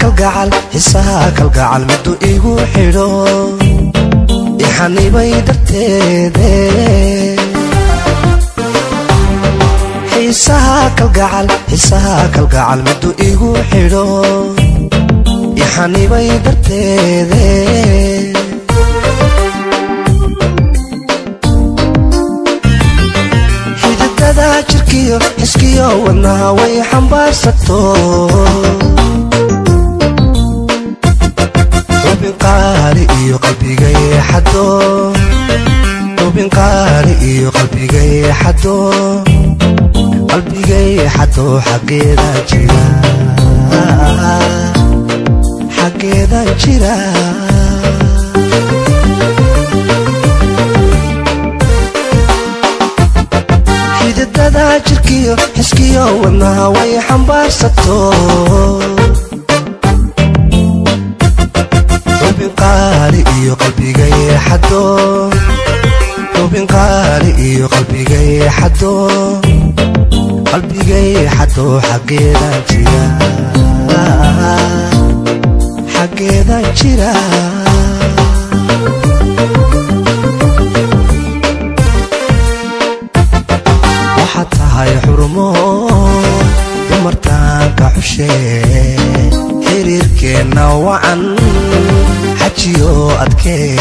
kalgacal xiisaha kalgacal miduu igu xidho ixanibay darteede xiisaha kalgacal miduu igu xidho ixanibay darteede xididada jirkiyo xiskiyo wadnaha way xambaarsato xubin qaali iyo qalbigay xado xubin qaali iyo qalbigay xado qalbigay xado xageeda jira xageeda jira xididada jirkiyo xiskiyo wadnaha way xambaarsato xubin qaali iyo qalbigay xado xubin qaali iyo qalbigay xado qalbigay xado xageeda jira xageeda jira waxaad tahay xurumo dumartaanka xushee xiriirkeenna wacan xajiyo adkee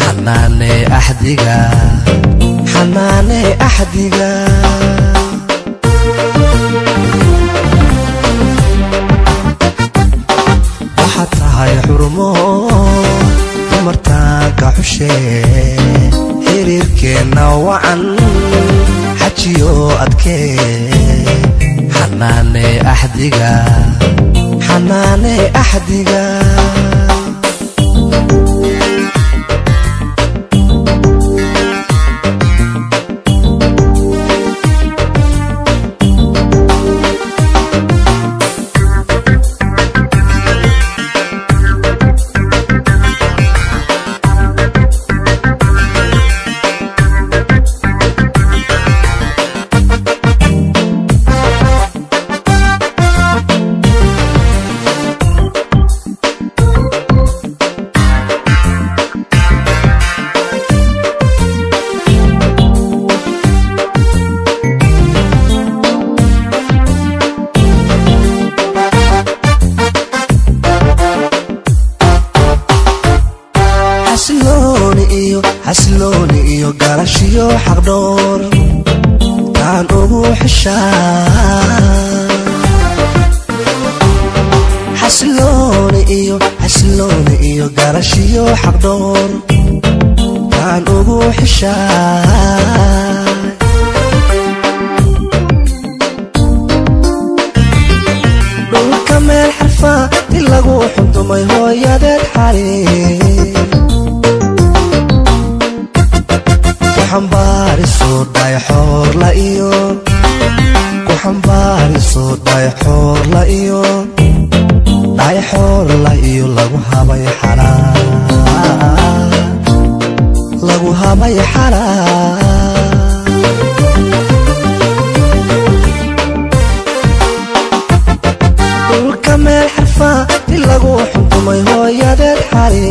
xanaane axdiga xanaane axdiga waxaad tahay xurumo dumartaanka xushee xiriirkeenna wacan xajiyo adkee xanaane axdiga xanaane axdiga xasilooni iyo garashiyo xaqdhoor taan ugu xishaa xasilooni iyo garashiyo xaqdhoor taan ugu xishaa dhulka meel xarfa di lagu xundumay hooyadeed xali kuxambaariso dhayxoorla iyo kuxambaariso dhayxoorla iyo dhayxoorla iyo lagu habay xalaa lagu habay xalaa dhulka meel xarfa di lagu xuntumay hooyadeed xali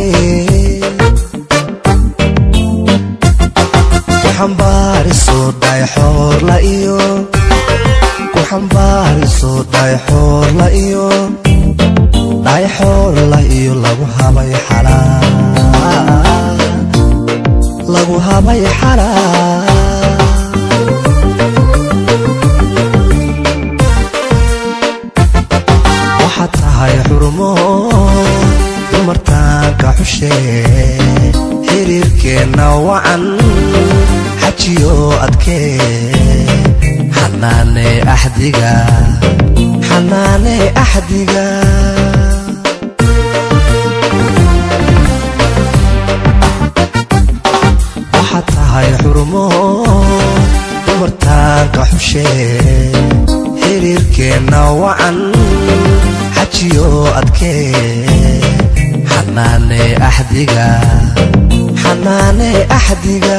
kuxambaariso dhayxoorla iyo kuxambaariso dhayxoorla iyo dhayxoorla iyo lagu habay xalaa lagu habay xalaa waxaad tahay xurumo dumartaanka xushee xiriirkeenna wacan xajiyo adkee xanaane axdiga xanaane axdiga waxaad tahay xurumo dumartaanka xushee xiriirkeenna wacan xajiyo adkee xanaane axdiga xanaane axdiga